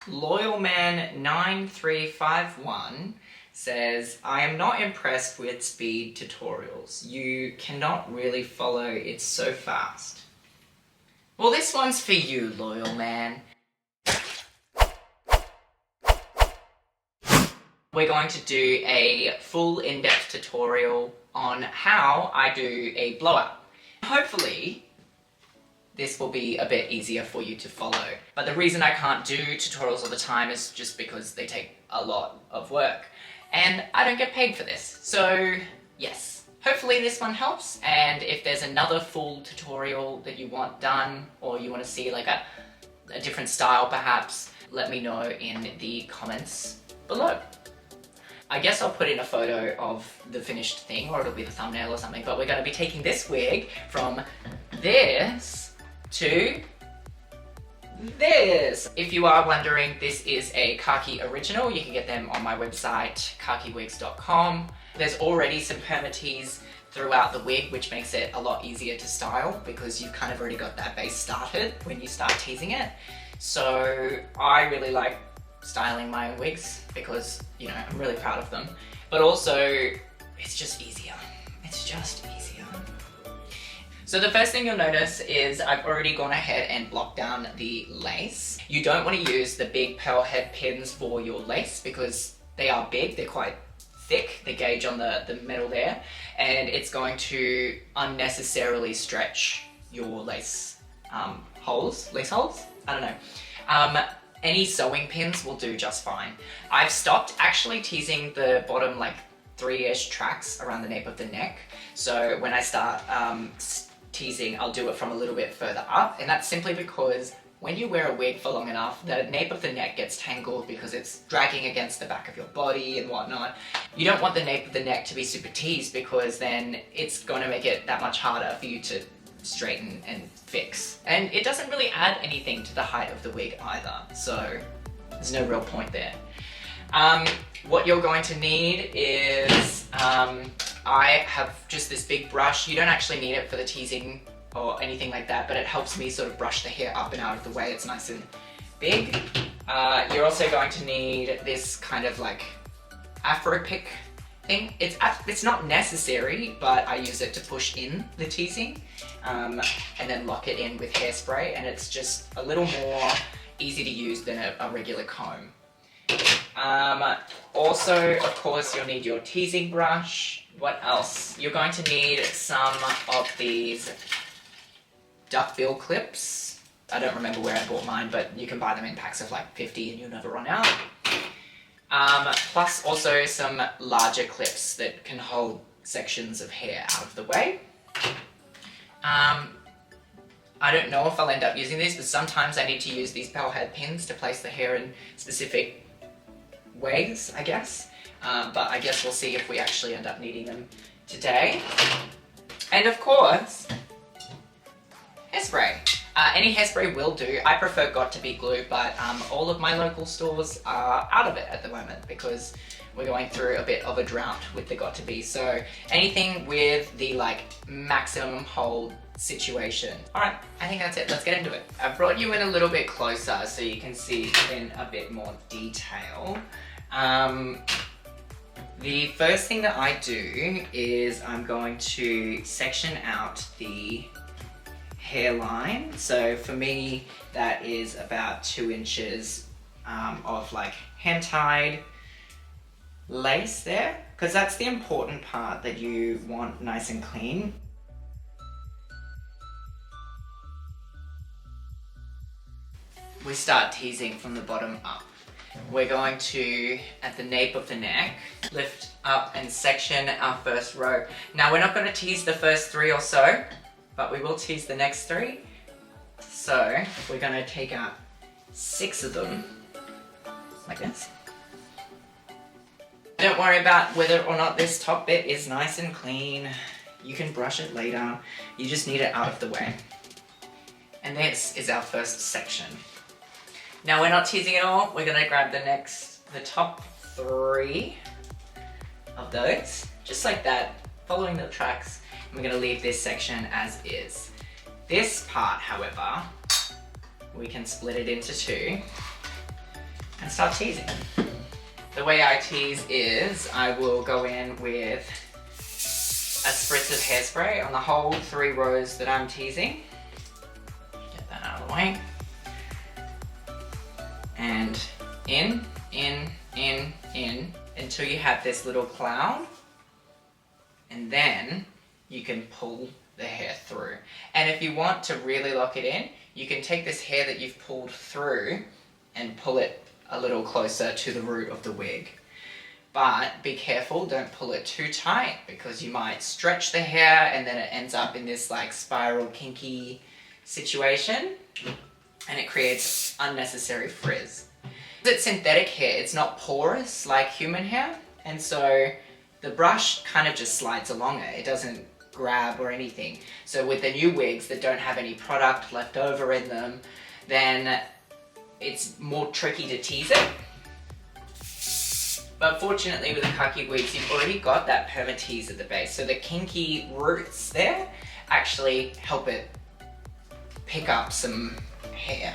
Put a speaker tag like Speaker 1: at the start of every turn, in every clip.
Speaker 1: Loyalman9351 says, I am not impressed with speed tutorials. You cannot really follow, it's so fast. Well, this one's for you, Loyal Man. We're going to do a full in-depth tutorial on how I do a blowout. Hopefully, this will be a bit easier for you to follow. But the reason I can't do tutorials all the time is just because they take a lot of work. And I don't get paid for this. So, yes. Hopefully this one helps. And if there's another full tutorial that you want done, or you want to see like a different style perhaps, let me know in the comments below. I guess I'll put in a photo of the finished thing, or it'll be the thumbnail or something, but we're going to be taking this wig from this to this. If you are wondering, this is a Khaki original. You can get them on my website, khakiwigs.com. There's already some permatease throughout the wig, which makes it a lot easier to style because you've kind of already got that base started when you start teasing it. So I really like styling my own wigs because, you know, I'm really proud of them. But also, it's just easier. It's just easier. So the first thing you'll notice is I've already gone ahead and blocked down the lace. You don't want to use the big pearl head pins for your lace because they are big, they're quite thick, the gauge on the metal there, and it's going to unnecessarily stretch your lace holes? I don't know. Any sewing pins will do just fine. I've stopped actually teasing the bottom like 3-ish tracks around the nape of the neck. So when I start teasing, I'll do it from a little bit further up, and that's simply because when you wear a wig for long enough, the nape of the neck gets tangled because it's dragging against the back of your body and whatnot. You don't want the nape of the neck to be super teased because then it's going to make it that much harder for you to straighten and fix. And it doesn't really add anything to the height of the wig either, so there's no real point there. What you're going to need is, I have just this big brush. You don't actually need it for the teasing or anything like that, but it helps me sort of brush the hair up and out of the way. It's nice and big. You're also going to need this kind of like afro pick thing. It's not necessary, but I use it to push in the teasing and then lock it in with hairspray, and it's just a little more easy to use than a regular comb. Also, of course, you'll need your teasing brush. What else? You're going to need some of these duckbill clips. I don't remember where I bought mine, but you can buy them in packs of like 50 and you'll never run out. Plus also some larger clips that can hold sections of hair out of the way. I don't know if I'll end up using these, but sometimes I need to use these pearl head pins to place the hair in specific ways, I guess. But I guess we'll see if we actually end up needing them today. And of course, hairspray. Any hairspray will do. I prefer Got2b glue, but all of my local stores are out of it at the moment because we're going through a bit of a drought with the Got2b. So anything with the like maximum hold situation. Alright, I think that's it. Let's get into it. I've brought you in a little bit closer so you can see in a bit more detail. The first thing that I do is I'm going to section out the hairline. So for me, that is about 2 inches of like hand-tied lace there, because that's the important part that you want nice and clean. We start teasing from the bottom up. We're going to, at the nape of the neck, lift up and section our first row. Now we're not going to tease the first 3 or so, but we will tease the next 3. So we're going to take out 6 of them, like this. Don't worry about whether or not this top bit is nice and clean. You can brush it later. You just need it out of the way. And this is our first section. Now we're not teasing it all. We're going to grab the top 3 of those, just like that, following the tracks. And we're going to leave this section as is. This part, however, we can split it into 2. and start teasing. The way I tease is I will go in with a spritz of hairspray on the whole 3 rows that I'm teasing. Get that out of the way. And in, until you have this little cloud. And then you can pull the hair through. And if you want to really lock it in, you can take this hair that you've pulled through and pull it a little closer to the root of the wig. But be careful, don't pull it too tight because you might stretch the hair and then it ends up in this like spiral kinky situation and it creates unnecessary frizz. It's synthetic hair, it's not porous like human hair, and so the brush kind of just slides along it. It doesn't grab or anything. So with the new wigs that don't have any product left over in them, then it's more tricky to tease it. But fortunately with the Khaki Wigs, you've already got that perma tease at the base. So the kinky roots there actually help it pick up some hair.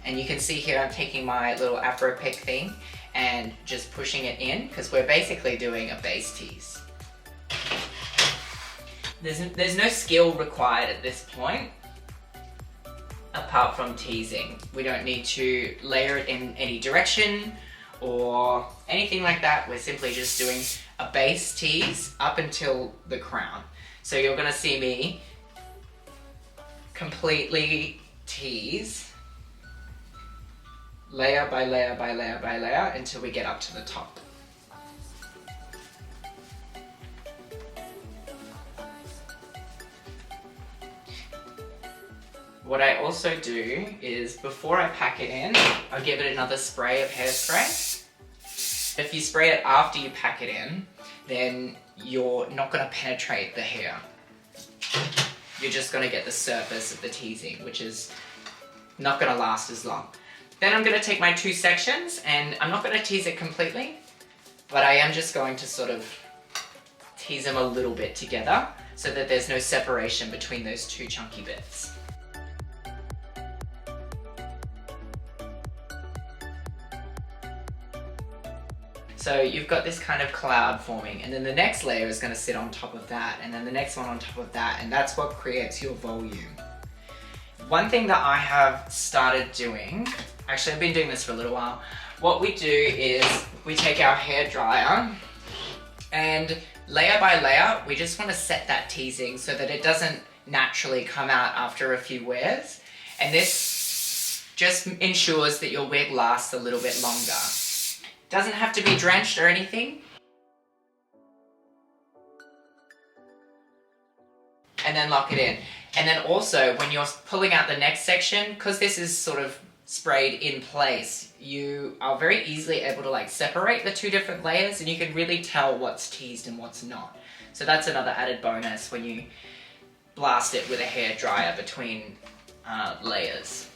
Speaker 1: And you can see here I'm taking my little Afro pick thing and just pushing it in because we're basically doing a base tease. There's no skill required at this point apart from teasing. We don't need to layer it in any direction or anything like that. We're simply just doing a base tease up until the crown. So you're gonna see me completely tease layer by layer by layer by layer until we get up to the top. What I also do is before I pack it in, I'll give it another spray of hairspray. If you spray it after you pack it in, then you're not going to penetrate the hair. You're just going to get the surface of the teasing, which is not going to last as long. Then I'm going to take my 2 sections and I'm not going to tease it completely, but I am just going to sort of tease them a little bit together so that there's no separation between those 2 chunky bits. So you've got this kind of cloud forming, and then the next layer is going to sit on top of that, and then the next one on top of that, and that's what creates your volume. One thing that I have started doing, actually I've been doing this for a little while, what we do is we take our hair dryer and layer by layer, we just want to set that teasing so that it doesn't naturally come out after a few wears, and this just ensures that your wig lasts a little bit longer. Doesn't have to be drenched or anything. And then lock it in. And then also when you're pulling out the next section, because this is sort of sprayed in place, you are very easily able to like separate the 2 different layers and you can really tell what's teased and what's not. So that's another added bonus when you blast it with a hair dryer between layers.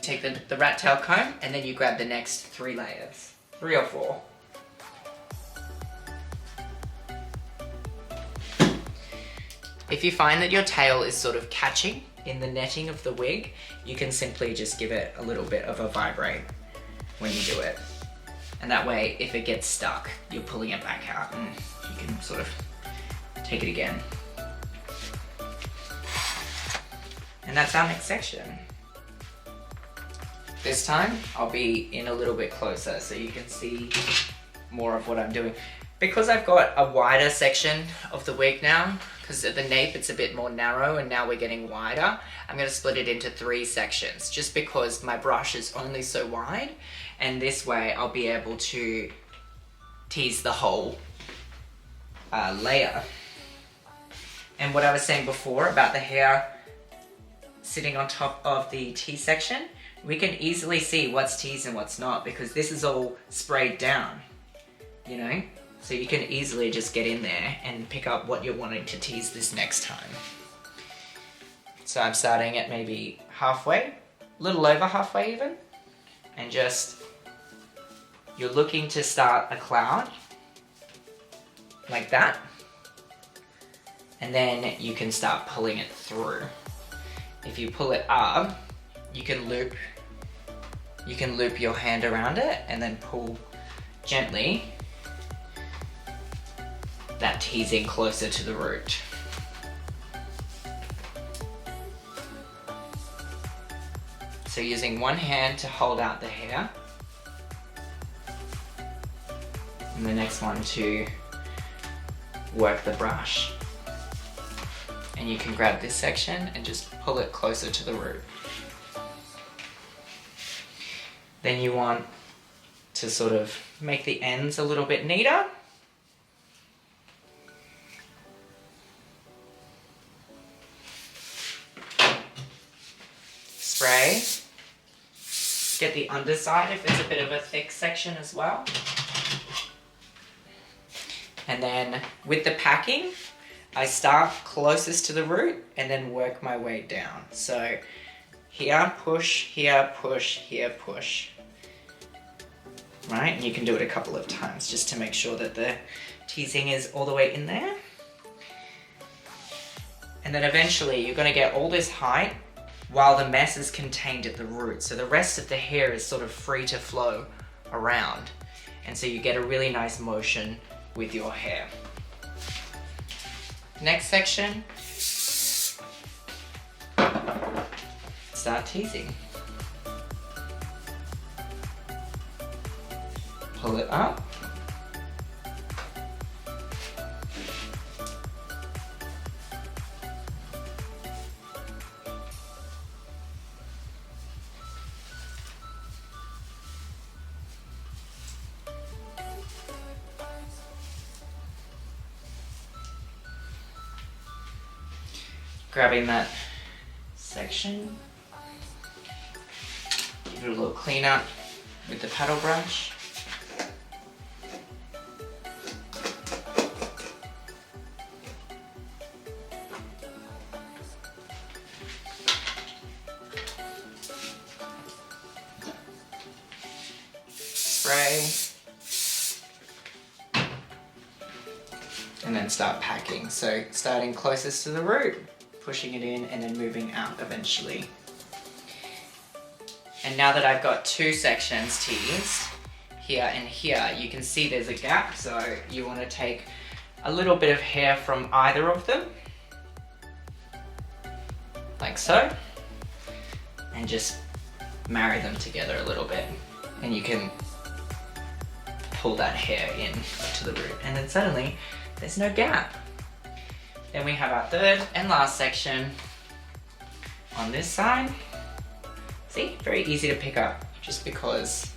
Speaker 1: Take the rat tail comb and then you grab the next 3 layers, 3 or 4. If you find that your tail is sort of catching in the netting of the wig, you can simply just give it a little bit of a vibrate when you do it. And that way, if it gets stuck, you're pulling it back out and you can sort of take it again. And that's our next section. This time, I'll be in a little bit closer so you can see more of what I'm doing. Because I've got a wider section of the wig now, because at the nape it's a bit more narrow and now we're getting wider, I'm going to split it into 3 sections just because my brush is only so wide, and this way I'll be able to tease the whole layer. And what I was saying before about the hair sitting on top of the T section, we can easily see what's teased and what's not because this is all sprayed down, you know? So you can easily just get in there and pick up what you're wanting to tease this next time. So I'm starting at maybe halfway, a little over halfway even, and just, you're looking to start a cloud, like that, and then you can start pulling it through. If you pull it up, you can loop you can loop your hand around it and then pull gently that teasing closer to the root. So using one hand to hold out the hair, and the next one to work the brush. And you can grab this section and just pull it closer to the root. Then you want to sort of make the ends a little bit neater. Spray. Get the underside if it's a bit of a thick section as well. And then with the packing, I start closest to the root and then work my way down. So here, push, here, push, here, push. Right, and you can do it a couple of times just to make sure that the teasing is all the way in there. And then eventually you're gonna get all this height while the mess is contained at the root. So the rest of the hair is sort of free to flow around. And so you get a really nice motion with your hair. Next section, start teasing. Pull it up. Grabbing that section, give it a little cleanup with the paddle brush. Spray. And then start packing. So starting closest to the root, pushing it in and then moving out eventually. And now that I've got two sections teased, here and here, you can see there's a gap, so you want to take a little bit of hair from either of them, like so, and just marry them together a little bit. And you can pull that hair in to the root, and then suddenly there's no gap. Then we have our third and last section on this side. See, very easy to pick up just because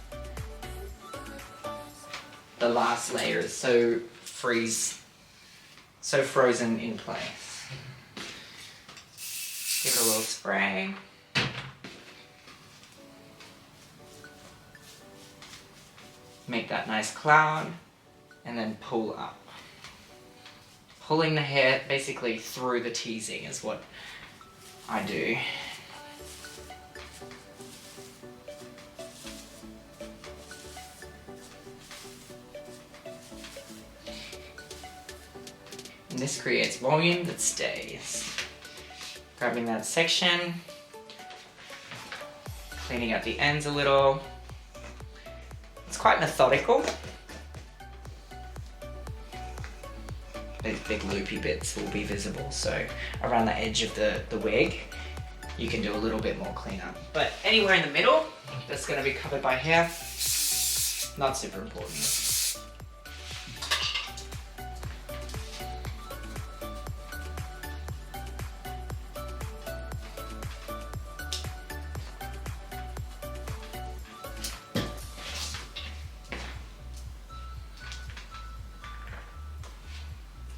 Speaker 1: the last layer is so frozen in place. Give it a little spray. Make that nice cloud and then pull up. Pulling the hair basically through the teasing is what I do. And this creates volume that stays. Grabbing that section, cleaning up the ends a little. It's quite methodical. These big loopy bits will be visible, so around the edge of the wig, you can do a little bit more cleanup. But anywhere in the middle, that's going to be covered by hair, not super important.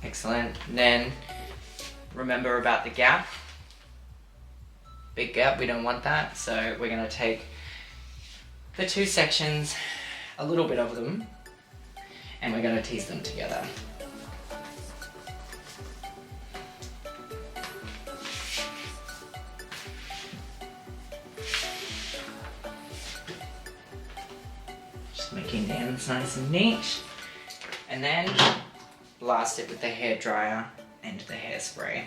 Speaker 1: Excellent. And then remember about the gap. Big gap, we don't want that. So we're going to take the two sections, a little bit of them, and we're going to tease them together. Just making the ends nice and neat. And then blast it with the hair dryer and the hairspray.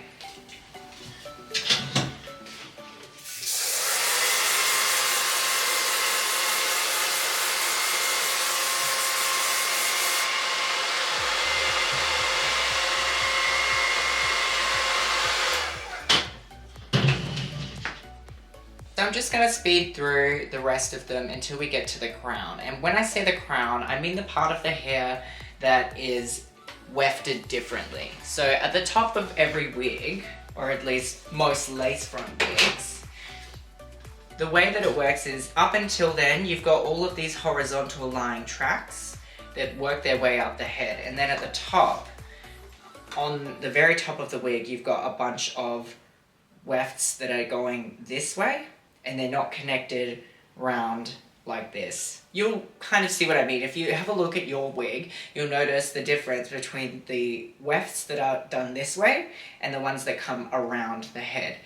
Speaker 1: So I'm just going to speed through the rest of them until we get to the crown. And when I say the crown, I mean the part of the hair that is wefted differently. So at the top of every wig, or at least most lace front wigs, the way that it works is up until then, you've got all of these horizontal line tracks that work their way up the head. And then at the top, on the very top of the wig, you've got a bunch of wefts that are going this way, and they're not connected round like this. You'll kind of see what I mean. If you have a look at your wig, you'll notice the difference between the wefts that are done this way and the ones that come around the head.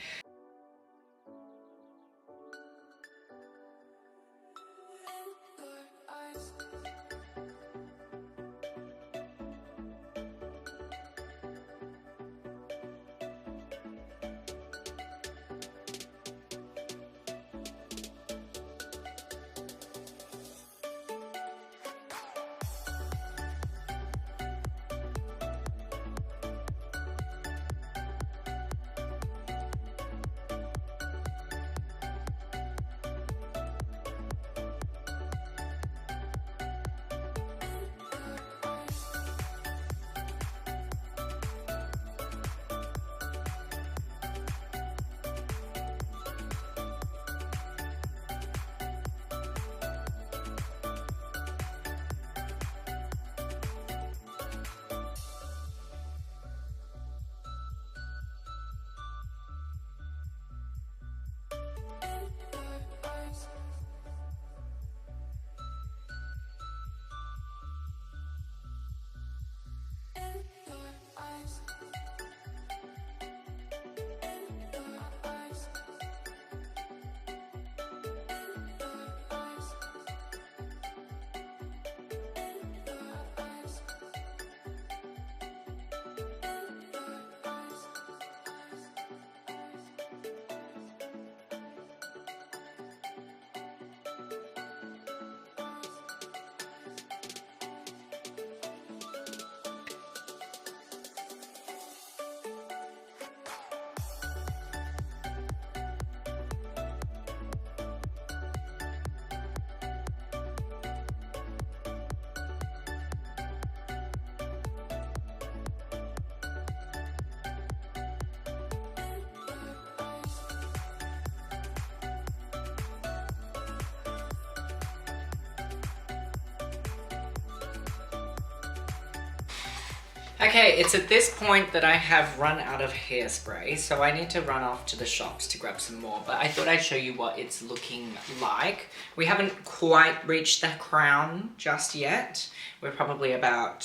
Speaker 1: Okay, it's at this point that I have run out of hairspray, so I need to run off to the shops to grab some more, but I thought I'd show you what it's looking like. We haven't quite reached the crown just yet. We're probably about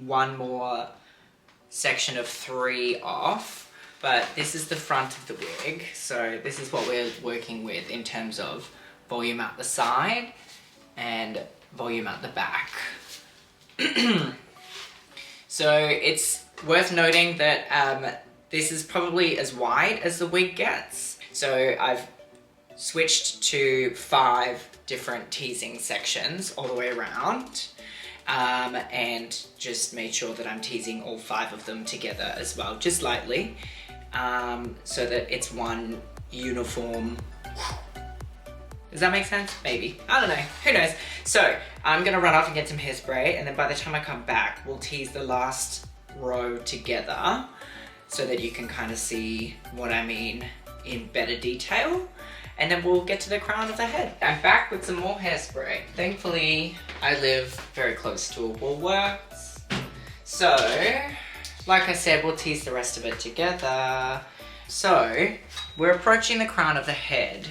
Speaker 1: one more section of 3 off, but this is the front of the wig, so this is what we're working with in terms of volume at the side and volume at the back. So it's worth noting that this is probably as wide as the wig gets. So I've switched to 5 different teasing sections all the way around, and just made sure that I'm teasing all 5 of them together as well, just lightly, so that it's one uniform. Does that make sense? Maybe. I don't know. Who knows? So I'm gonna run off and get some hairspray, and then by the time I come back, we'll tease the last row together so that you can kind of see what I mean in better detail. And then we'll get to the crown of the head. I'm back with some more hairspray. Thankfully, I live very close to a Woolworths. So, like I said, we'll tease the rest of it together. So, we're approaching the crown of the head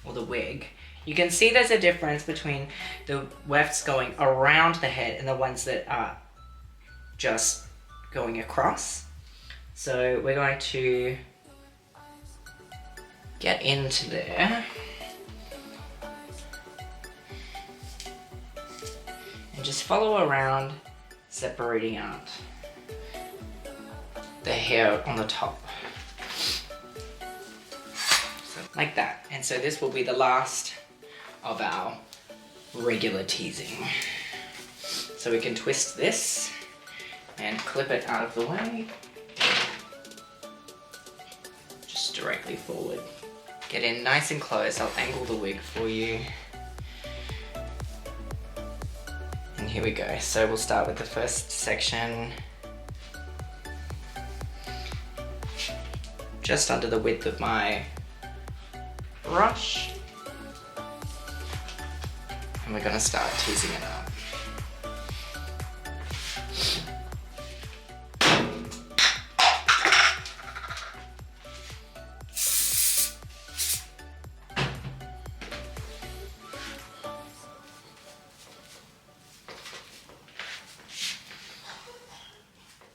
Speaker 1: or the wig. You can see there's a difference between the wefts going around the head and the ones that are just going across. So we're going to get into there and just follow around, separating out the hair on the top. Like that. And so this will be the last of our regular teasing. So we can twist this and clip it out of the way. Just directly forward. get in nice and close. I'll angle the wig for you. And here we go. So we'll start with the first section. Just under the width of my brush. And we're gonna start teasing it up.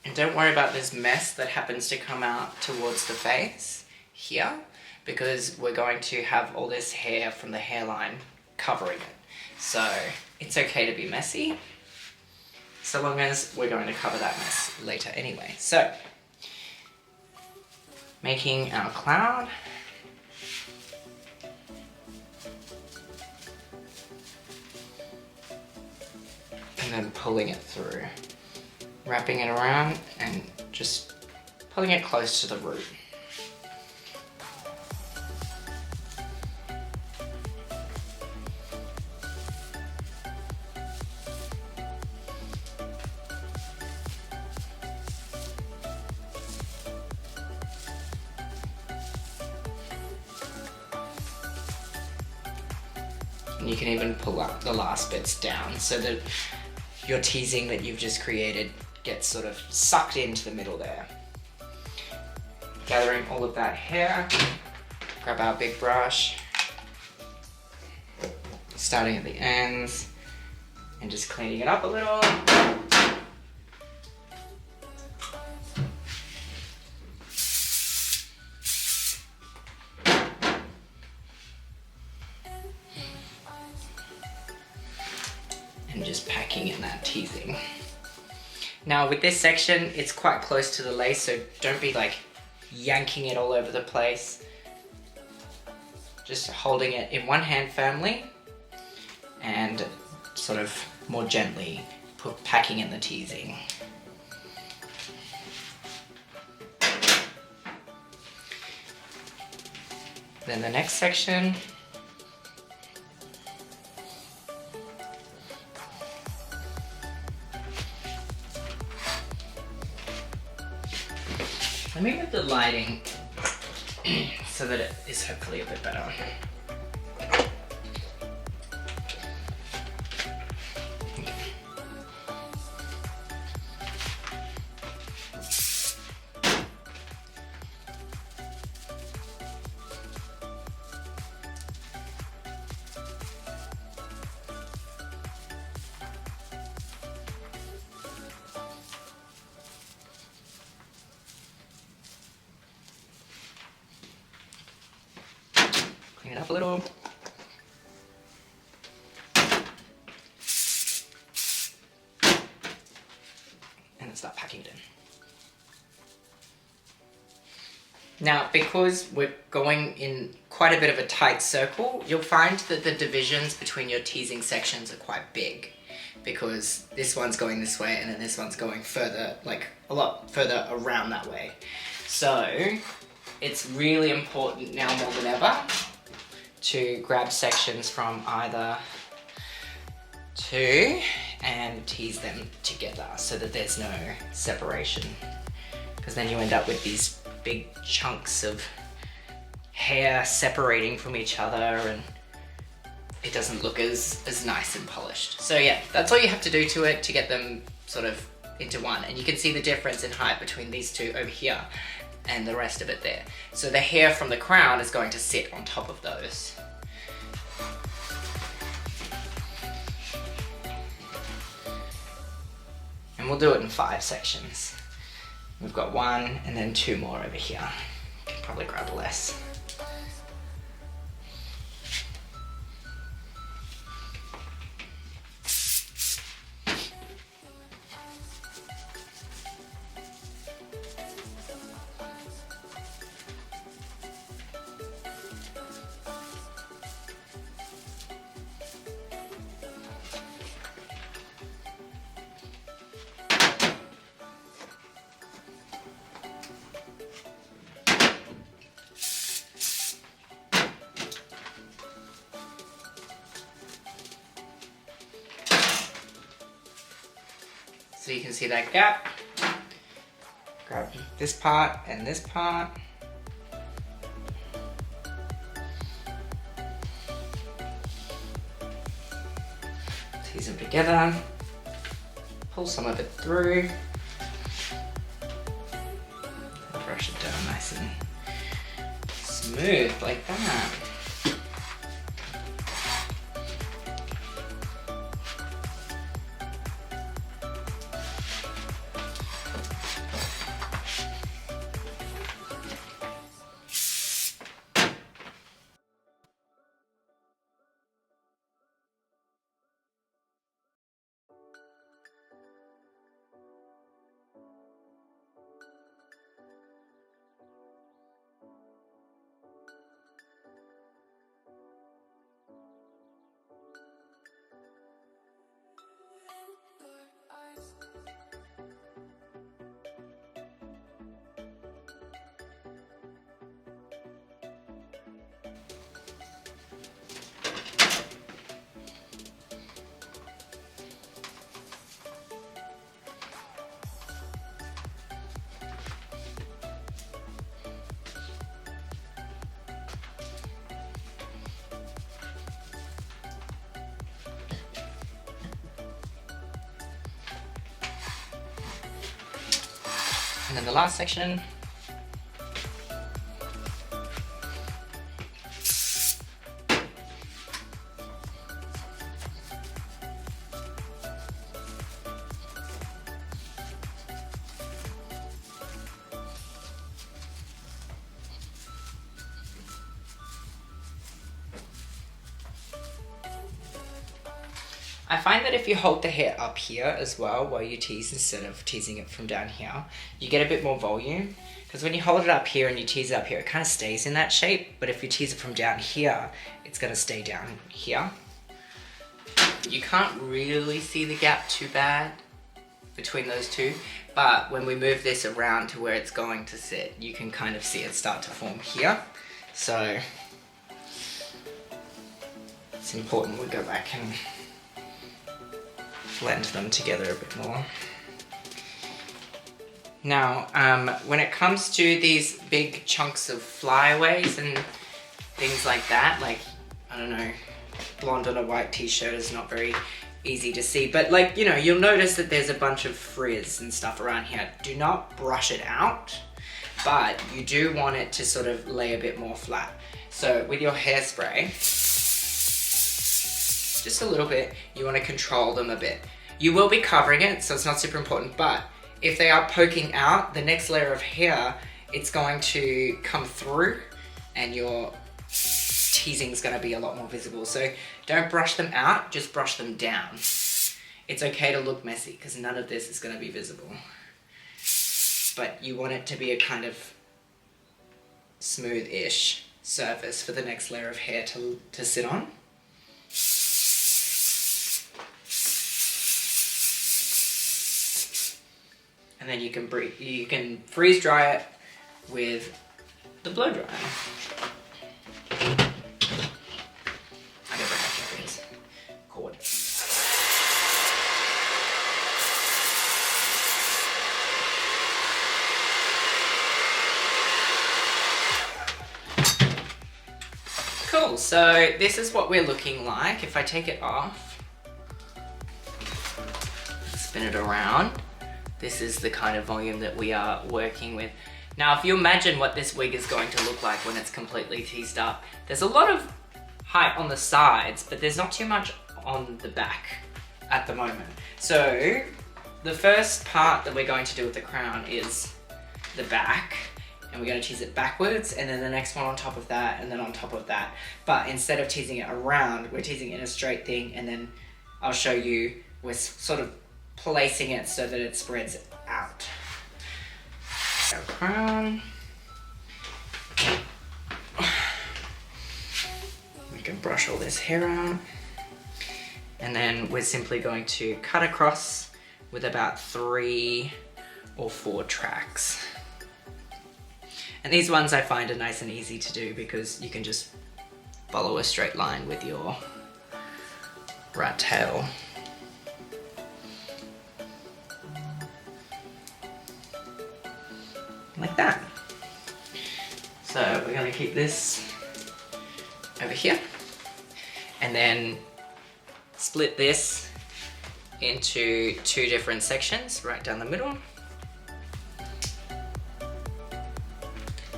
Speaker 1: And don't worry about this mess that happens to come out towards the face here, because we're going to have all this hair from the hairline covering it. So it's okay to be messy, so long as we're going to cover that mess later anyway. So, making our cloud. And then pulling it through. Wrapping it around and just pulling it close to the root. And you can even pull up the last bits down so that your teasing that you've just created gets sort of sucked into the middle there. Gathering all of that hair, grab our big brush, starting at the ends, and just cleaning it up a little. And just packing in that teasing. Now with this section, it's quite close to the lace, so don't be like yanking it all over the place. Just holding it in one hand firmly and sort of more gently packing in the teasing. Then the next section, let me move the lighting so that it is hopefully a bit better. Clean it up a little. And then start packing it in. Now, because we're going in quite a bit of a tight circle, you'll find that the divisions between your teasing sections are quite big, because this one's going this way and then this one's going further, like a lot further around that way. So it's really important now more than ever to grab sections from either two and tease them together so that there's no separation, because then you end up with these big chunks of hair separating from each other and it doesn't look as nice and polished. So yeah, that's all you have to do to it to get them sort of into one. And you can see the difference in height between these two over here and the rest of it there. So the hair from the crown is going to sit on top of those. And we'll do it in 5 sections. We've got 1 and then 2 more over here. Can probably grab less. So you can see that gap. Grab this part and this part. Tease them together. Pull some of it through. And brush it down nice and smooth like that. And then the last section. I find that if you hold the hair up here as well while you tease instead of teasing it from down here, you get a bit more volume. Because when you hold it up here and you tease it up here, it kind of stays in that shape. But if you tease it from down here, it's going to stay down here. You can't really see the gap too bad between those two. But when we move this around to where it's going to sit, you can kind of see it start to form here. So it's important we go back and blend them together a bit more. Now, when it comes to these big chunks of flyaways and things like that, like, I don't know, blonde on a white t-shirt is not very easy to see, but like, you know, you'll notice that there's a bunch of frizz and stuff around here. Do not brush it out, but you do want it to sort of lay a bit more flat. So with your hairspray, just a little bit, you want to control them a bit. You will be covering it, so it's not super important, but if they are poking out, the next layer of hair, it's going to come through and your teasing is going to be a lot more visible. So don't brush them out, just brush them down. It's okay to look messy because none of this is going to be visible. But you want it to be a kind of smooth-ish surface for the next layer of hair to sit on. And then you can freeze dry it with the blow dryer. I never have this cord. Cool, so this is what we're looking like. If I take it off, spin it around, this is the kind of volume that we are working with. Now, if you imagine what this wig is going to look like when it's completely teased up, there's a lot of height on the sides, but there's not too much on the back at the moment. So the first part that we're going to do with the crown is the back, and we're going to tease it backwards, and then the next one on top of that, and then on top of that. But instead of teasing it around, we're teasing it in a straight thing, and then I'll show you, we're sort of placing it so that it spreads out. Our crown. We can brush all this hair out. And then we're simply going to cut across with about 3 or 4 tracks. And these ones I find are nice and easy to do because you can just follow a straight line with your rat tail. like that. So we're gonna keep this over here and then split this into 2 different sections right down the middle.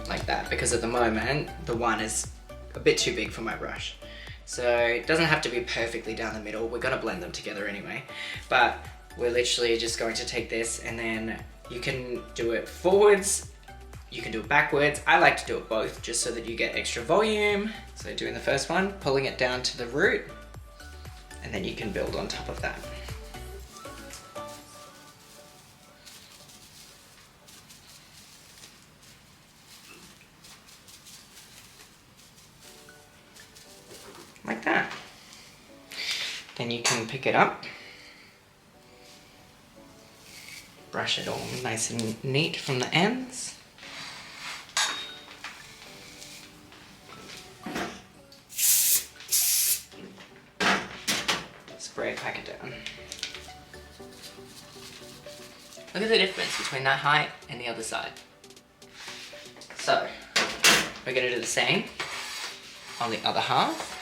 Speaker 1: Like that, because at the moment the one is a bit too big for my brush. So it doesn't have to be perfectly down the middle. We're gonna blend them together anyway. But we're literally just going to take this and then you can do it forwards, you can do it backwards. I like to do it both just so that you get extra volume. So doing the first one, pulling it down to the root, and then you can build on top of that. Like that. Then you can pick it up, brush it all nice and neat from the ends. Spray pack it down. Look at the difference between that height and the other side. So, we're gonna do the same on the other half.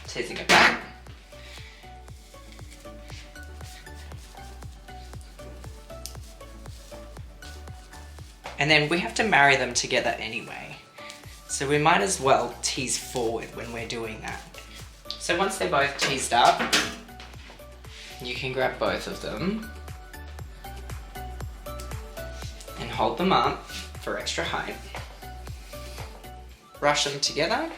Speaker 1: Teasing it back. And then we have to marry them together anyway. So we might as well tease forward when we're doing that. So once they're both teased up, you can grab both of them and hold them up for extra height. Brush them together.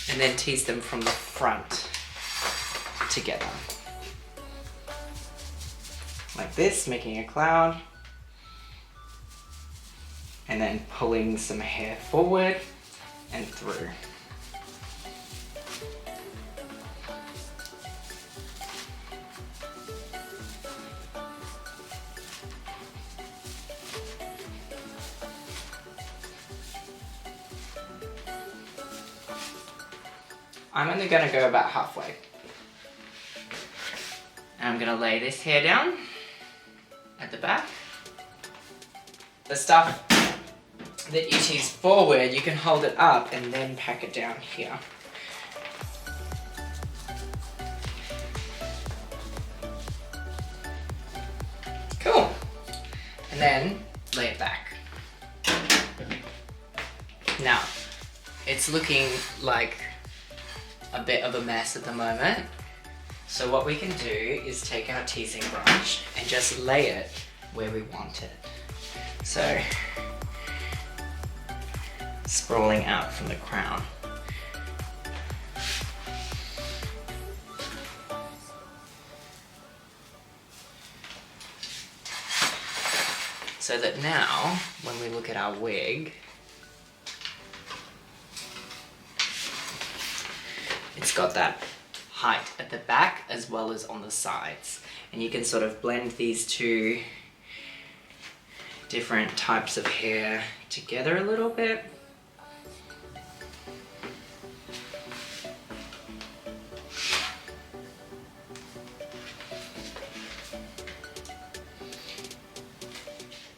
Speaker 1: And then tease them from the front together. Like this, making a cloud. And then pulling some hair forward and through. I'm only gonna go about halfway. And I'm gonna lay this hair down at the back. The stuff that you tease forward, you can hold it up and then pack it down here. Cool. And then lay it back. Now, it's looking like a bit of a mess at the moment. So what we can do is take our teasing brush and just lay it where we want it. So, sprawling out from the crown. So that now, when we look at our wig, it's got that height at the back as well as on the sides. And you can sort of blend these 2 different types of hair together a little bit.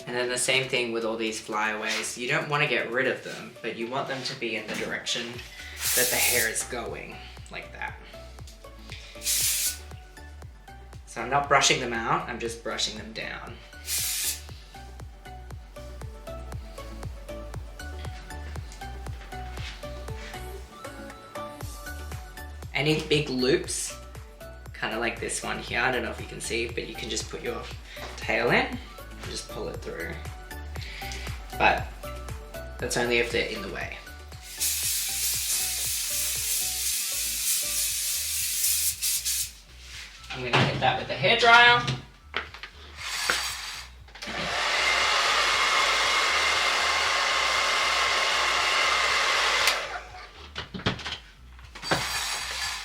Speaker 1: And then the same thing with all these flyaways. You don't want to get rid of them, but you want them to be in the direction that the hair is going, like that. So I'm not brushing them out, I'm just brushing them down. Any big loops, kind of like this one here, I don't know if you can see, but you can just put your tail in and just pull it through. But that's only if they're in the way. I'm gonna hit that with a hairdryer.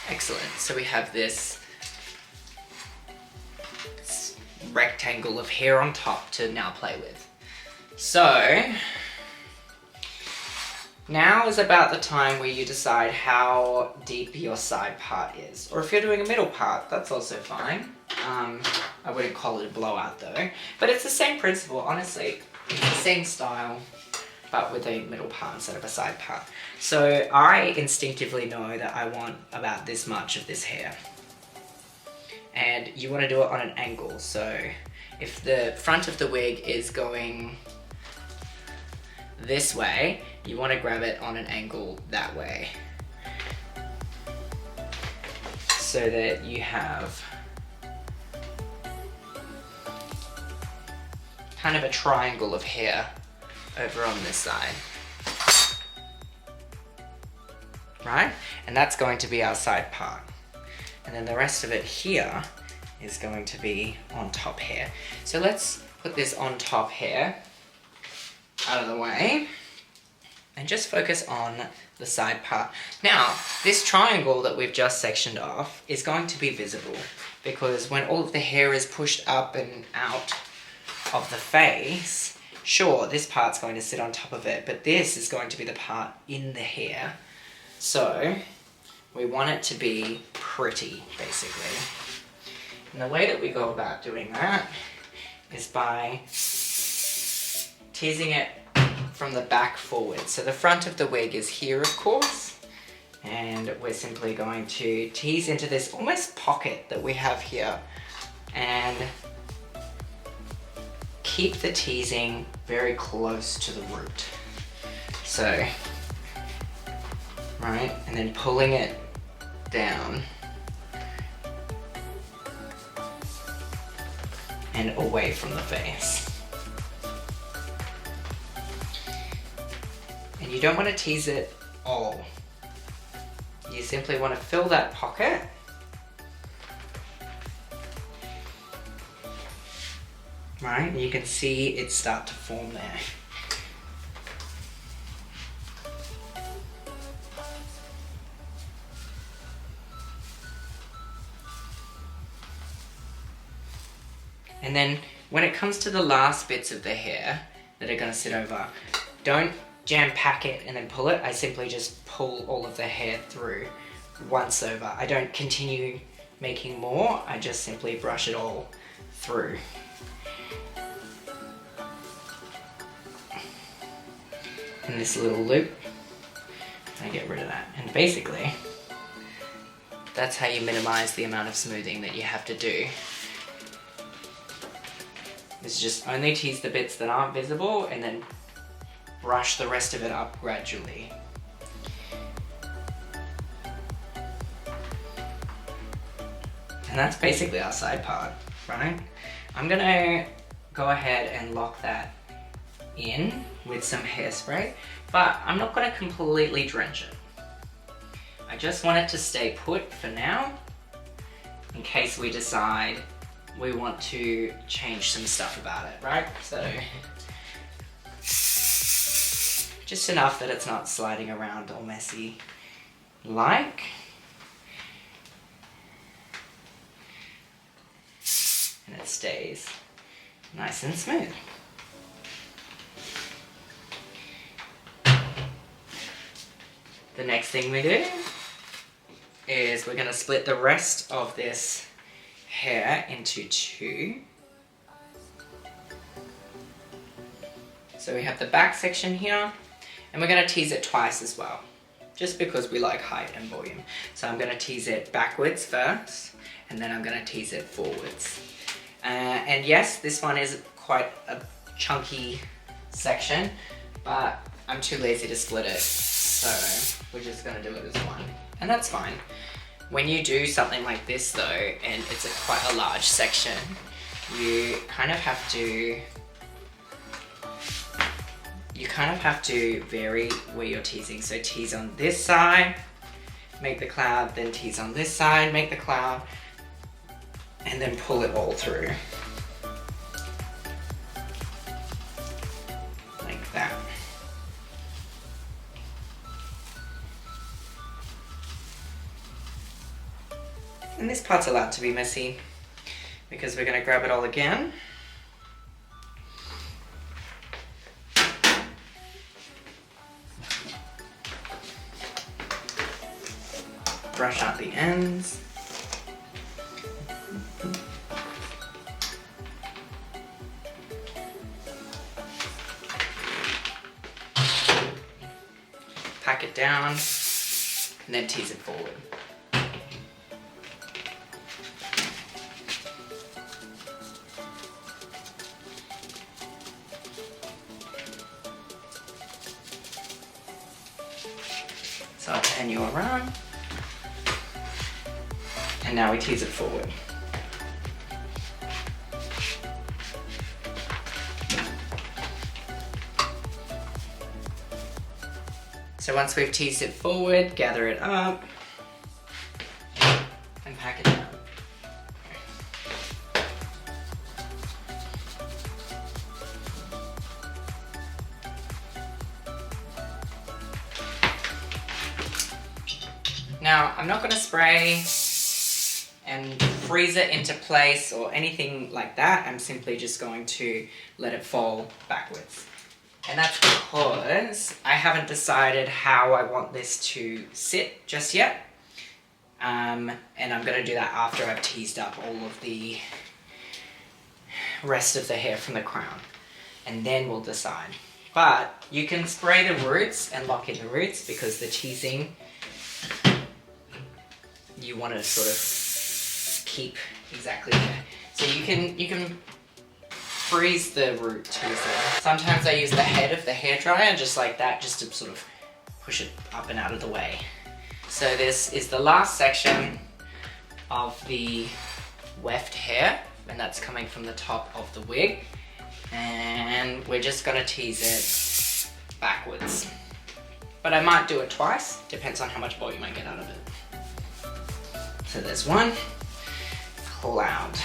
Speaker 1: Excellent, so we have this rectangle of hair on top to now play with. So, Now is about the time where you decide how deep your side part is. Or if you're doing a middle part, that's also fine. I wouldn't call it a blowout though. But it's the same principle, honestly. It's the same style, but with a middle part instead of a side part. So I instinctively know that I want about this much of this hair. And you want to do it on an angle. So if the front of the wig is going this way, you want to grab it on an angle that way. So that you have kind of a triangle of hair over on this side. Right? And that's going to be our side part. And then the rest of it here is going to be on top hair. So let's put this on top hair out of the way and just focus on the side part. Now, this triangle that we've just sectioned off is going to be visible because when all of the hair is pushed up and out of the face, sure, this part's going to sit on top of it, but this is going to be the part in the hair. So we want it to be pretty, basically. And the way that we go about doing that is by teasing it from the back forward. So the front of the wig is here, of course, and we're simply going to tease into this almost pocket that we have here and keep the teasing very close to the root. So, right, and then pulling it down and away from the face. And you don't want to tease it all. You simply want to fill that pocket right, and you can see it start to form there. And then when it comes to the last bits of the hair that are going to sit over, don't jam pack it and then pull it. I simply just pull all of the hair through once over. I don't continue making more, I just simply brush it all through. In this little loop, and get rid of that. And basically, that's how you minimize the amount of smoothing that you have to do. Is just only tease the bits that aren't visible and then brush the rest of it up gradually. And that's basically our side part, right? I'm gonna go ahead and lock that in with some hairspray, but I'm not gonna completely drench it. I just want it to stay put for now, in case we decide we want to change some stuff about it, right? So, just enough that it's not sliding around all messy like. And it stays nice and smooth. The next thing we do is we're gonna split the rest of this hair into two. So we have the back section here, and we're gonna tease it twice as well, just because we like height and volume. So I'm gonna tease it backwards first, and then I'm gonna tease it forwards. And yes, this one is quite a chunky section, but I'm too lazy to split it, so we're just gonna do it as one, and that's fine. When you do something like this though, and it's quite a large section, you kind of have to vary where you're teasing. So tease on this side, make the cloud, then tease on this side, make the cloud, and then pull it all through. Like that. And this part's allowed to be messy because we're going to grab it all again. brush out the ends. Pack it down and then tease it forward. So I'll turn you around, and now we tease it forward. So once we've teased it forward, gather it up and pack it down. Now, I'm not going to spray and freeze it into place or anything like that. I'm simply just going to let it fall backwards. And that's because I haven't decided how I want this to sit just yet. And I'm going to do that after I've teased up all of the rest of the hair from the crown. And then we'll decide. But you can spray the roots and lock in the roots because the teasing, you want to sort of keep exactly there. So you can freeze the root teasing. Sometimes I use the head of the hairdryer just like that, just to sort of push it up and out of the way. So this is the last section of the weft hair, and that's coming from the top of the wig. And we're just gonna tease it backwards. But I might do it twice, depends on how much volume I get out of it. So there's one, pull out.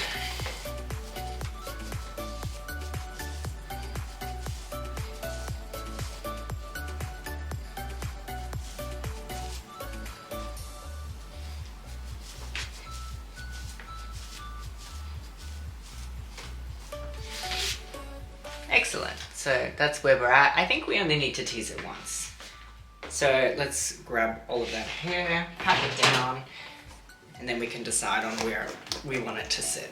Speaker 1: Excellent, so that's where we're at. I think we only need to tease it once. So let's grab all of that hair, pack it down, and then we can decide on where we want it to sit.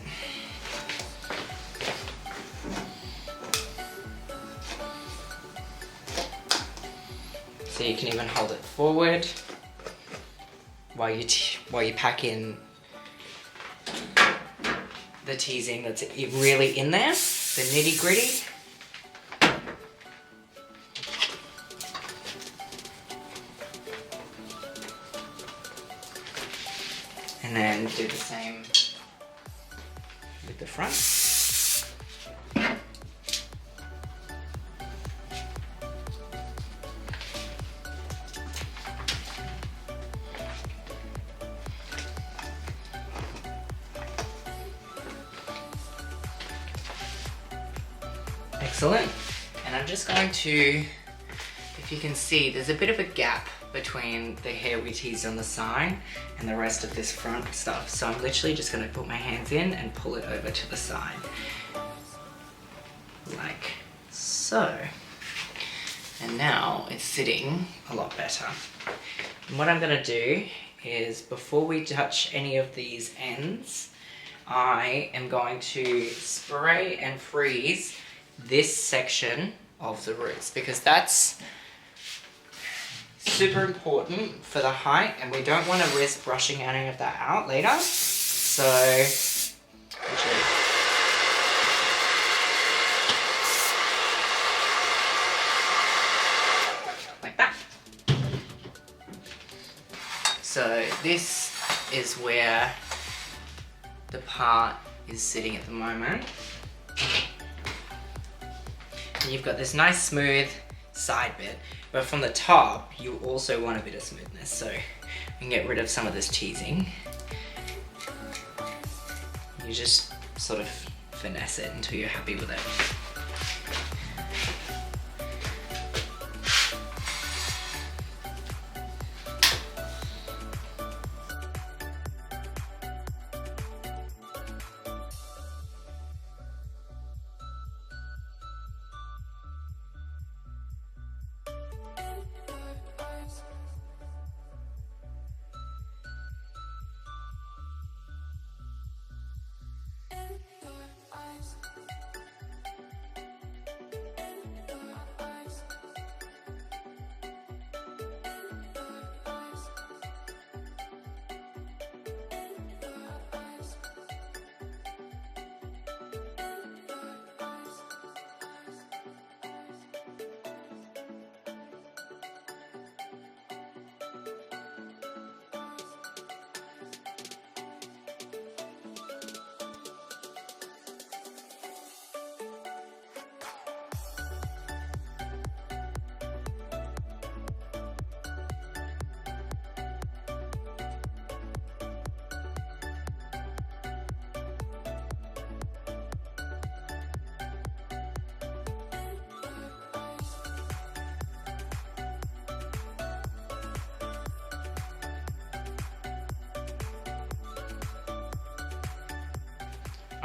Speaker 1: So you can even hold it forward while you pack in the teasing that's really in there, the nitty gritty. And then do the same with the front. Excellent. And I'm just going to, if you can see, there's a bit of a gap between the hair we teased on the side and the rest of this front stuff. So I'm literally just gonna put my hands in and pull it over to the side. Like so. And now it's sitting a lot better. And what I'm gonna do is, before we touch any of these ends, I am going to spray and freeze this section of the roots, because that's super important for the height, and we don't want to risk brushing any of that out later. So, like that. So this is where the part is sitting at the moment. And you've got this nice smooth side bit, but from the top you also want a bit of smoothness, so you can get rid of some of this teasing. You just sort of finesse it until you're happy with it.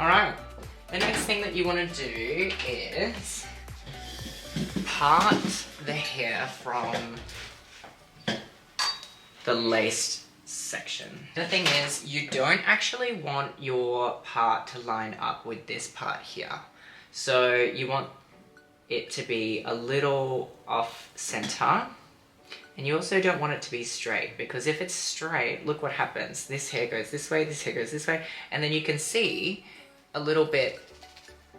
Speaker 1: Alright, the next thing that you want to do is part the hair from the laced section. The thing is, you don't actually want your part to line up with this part here. So you want it to be a little off center. And you also don't want it to be straight, because if it's straight, look what happens. This hair goes this way, this hair goes this way, and then you can see a little bit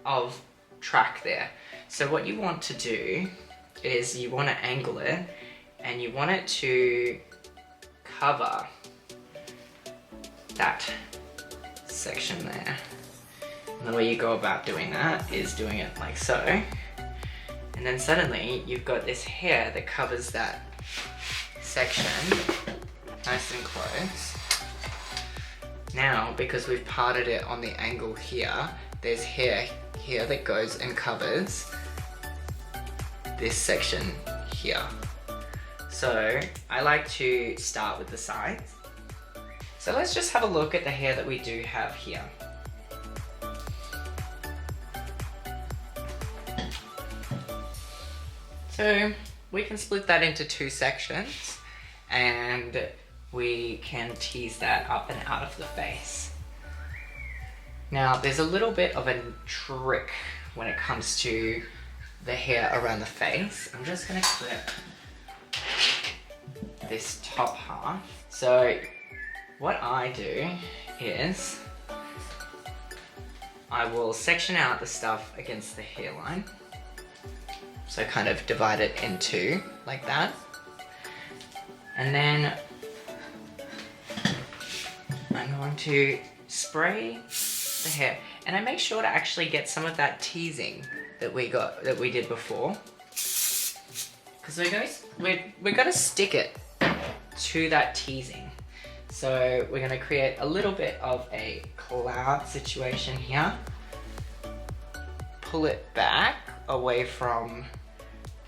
Speaker 1: of track there. So what you want to do is you want to angle it, and you want it to cover that section there. And the way you go about doing that is doing it like so. And then suddenly you've got this hair that covers that section nice and close. Now, because we've parted it on the angle here, there's hair here that goes and covers this section here. So I like to start with the sides. So let's just have a look at the hair that we do have here. So we can split that into two sections, and we can tease that up and out of the face. Now, there's a little bit of a trick when it comes to the hair around the face. I'm just gonna clip this top half. So what I do is I will section out the stuff against the hairline. So kind of divide it in two, like that. And then I'm going to spray the hair. And I make sure to actually get some of that teasing that we did before. Because we're gonna stick it to that teasing. So we're gonna create a little bit of a cloud situation here. Pull it back away from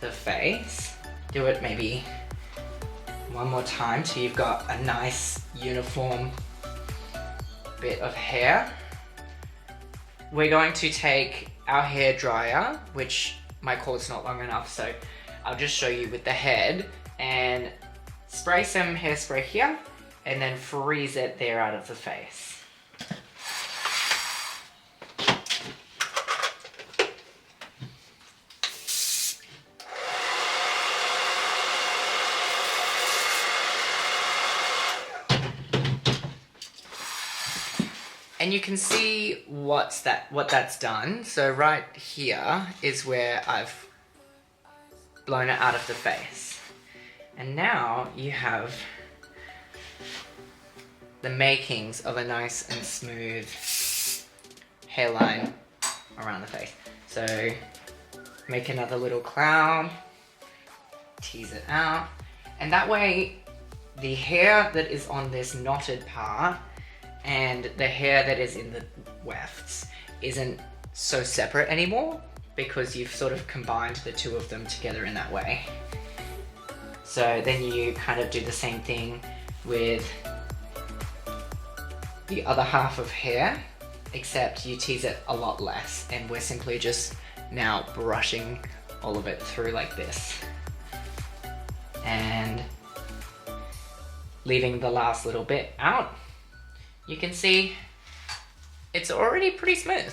Speaker 1: the face. Do it maybe one more time till you've got a nice uniform bit of hair. We're going to take our hair dryer, which my cord's not long enough, so I'll just show you with the head, and spray some hairspray here and then freeze it there out of the face. And you can see what that's done. So right here is where I've blown it out of the face. And now you have the makings of a nice and smooth hairline around the face. So make another little cloud, tease it out, and that way the hair that is on this knotted part and the hair that is in the wefts isn't so separate anymore, because you've sort of combined the two of them together in that way. So then you kind of do the same thing with the other half of hair, except you tease it a lot less, and we're simply just now brushing all of it through like this. And leaving the last little bit out. You can see it's already pretty smooth.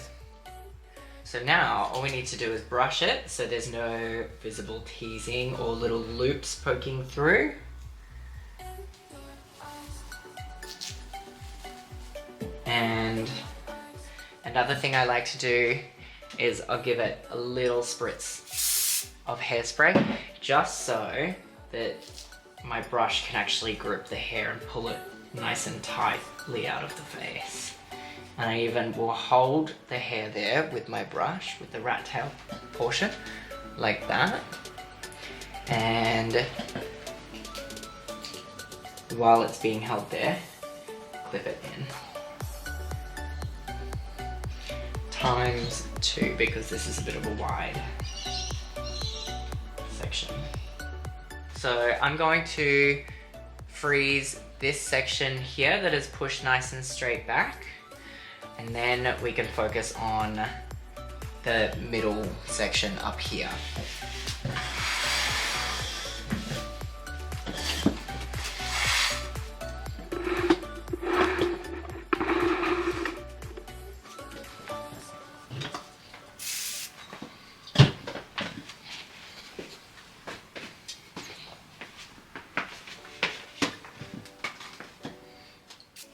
Speaker 1: So now all we need to do is brush it so there's no visible teasing or little loops poking through. And another thing I like to do is I'll give it a little spritz of hairspray, just so that my brush can actually grip the hair and pull it nice and tightly out of the face. And I even will hold the hair there with my brush, with the rat tail portion, like that. And while it's being held there, clip it in. ×2, because this is a bit of a wide section. So I'm going to freeze this section here that is pushed nice and straight back. And then we can focus on the middle section up here.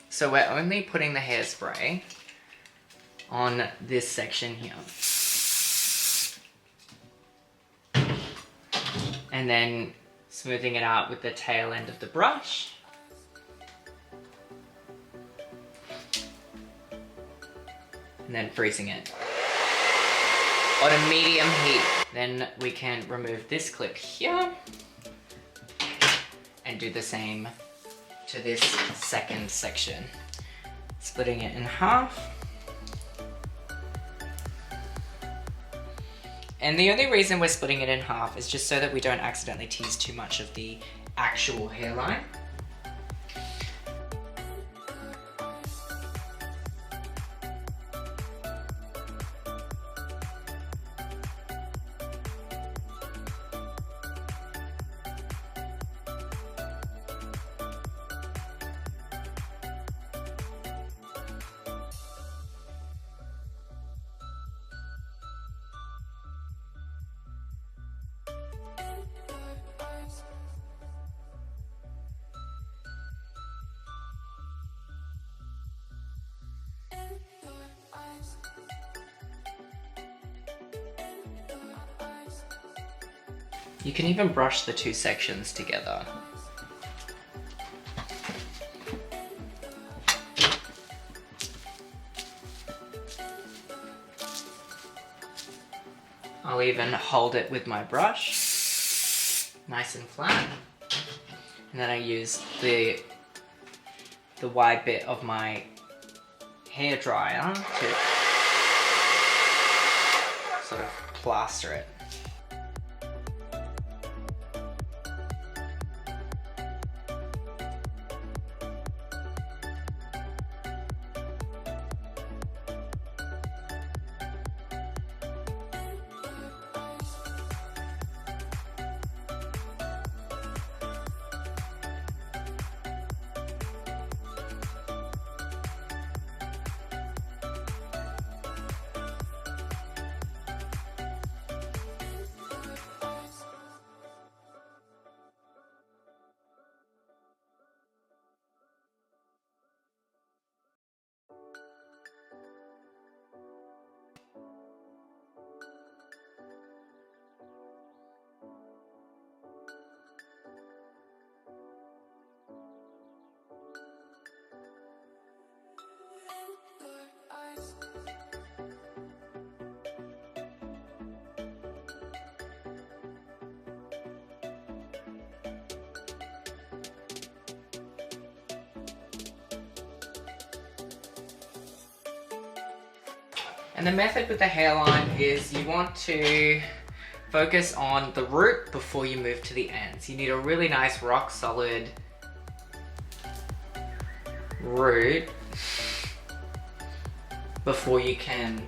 Speaker 1: So we're only putting the hairspray on this section here. And then smoothing it out with the tail end of the brush. And then freezing it on a medium heat. Then we can remove this clip here and do the same to this second section. Splitting it in half. And the only reason we're splitting it in half is just so that we don't accidentally tease too much of the actual hairline. You can even brush the two sections together. I'll even hold it with my brush, nice and flat. And then I use the wide bit of my hair dryer to sort of plaster it. And the method with the hairline is you want to focus on the root before you move to the ends. You need a really nice rock solid root before you can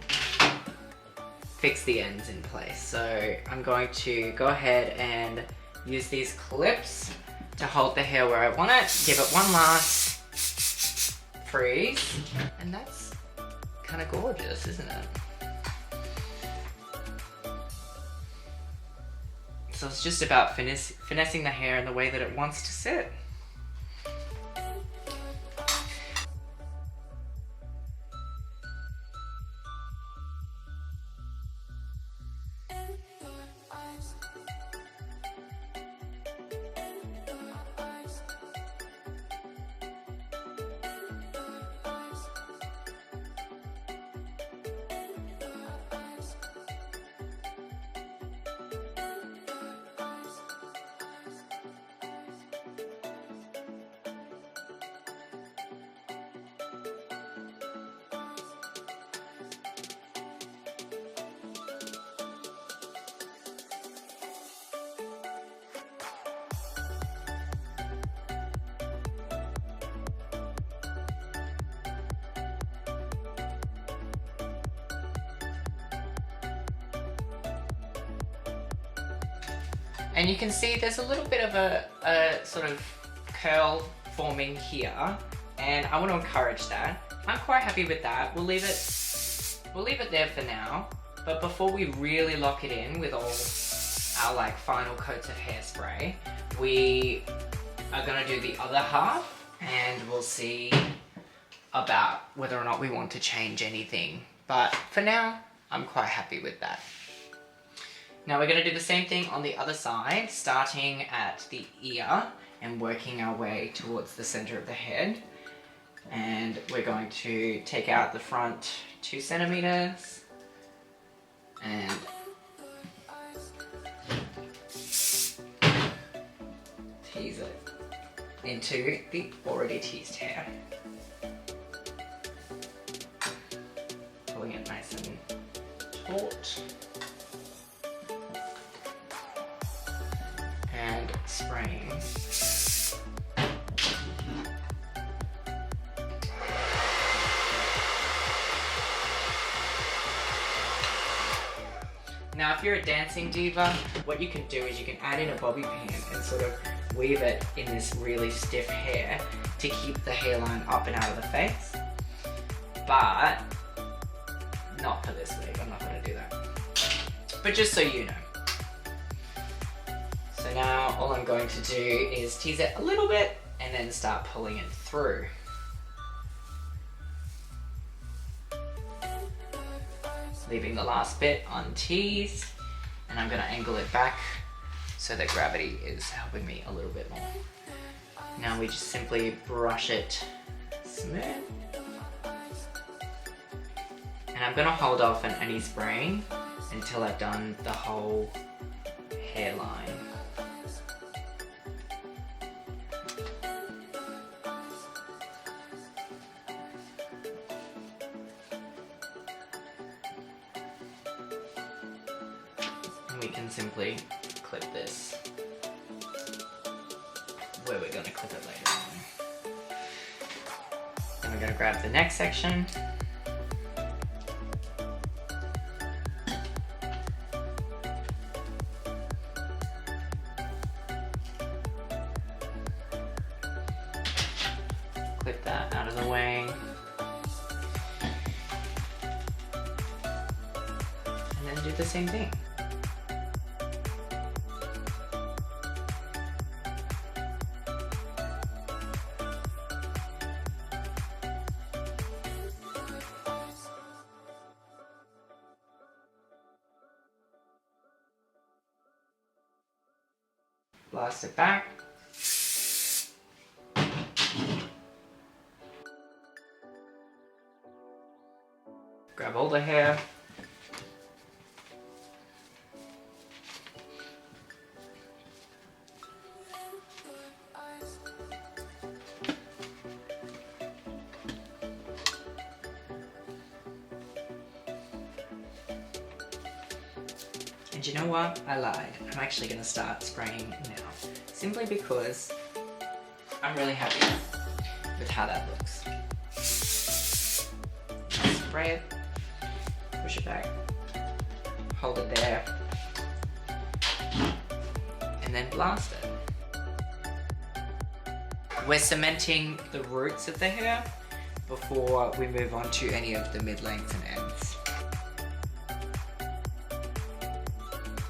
Speaker 1: fix the ends in place. So I'm going to go ahead and use these clips to hold the hair where I want it, give it one last freeze, and that's kind of gorgeous, isn't it? So it's just about finessing the hair in the way that it wants to sit. And you can see there's a little bit of a sort of curl forming here, and I want to encourage that. I'm quite happy with that. We'll leave it there for now. But before we really lock it in with all our like final coats of hairspray, we are gonna do the other half, and we'll see about whether or not we want to change anything. But for now, I'm quite happy with that. Now we're gonna do the same thing on the other side, starting at the ear and working our way towards the center of the head. And we're going to take out the front 2 centimeters and tease it into the already teased hair. Pulling it nice and taut. And spraying. Now if you're a dancing diva, what you can do is you can add in a bobby pin and sort of weave it in this really stiff hair to keep the hairline up and out of the face. But not for this wig, I'm not going to do that. But just so you know. So now all I'm going to do is tease it a little bit and then start pulling it through. Leaving the last bit unteased, and I'm going to angle it back so that gravity is helping me a little bit more. Now we just simply brush it smooth. And I'm going to hold off on any spraying until I've done the whole hairline. We can simply clip this where we're going to clip it later on. Then we're going to grab the next section. Clip that out of the way. And then do the same thing. Blast it back. Grab all the hair. And you know what? I lied. I'm actually going to start spraying now. Simply because I'm really happy with how that looks. Spray it, push it back, hold it there, and then blast it. We're cementing the roots of the hair before we move on to any of the mid-lengths and ends.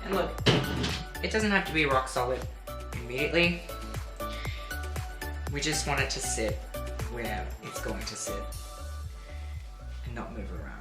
Speaker 1: And look, it doesn't have to be rock solid immediately. We just want it to sit where it's going to sit and not move around.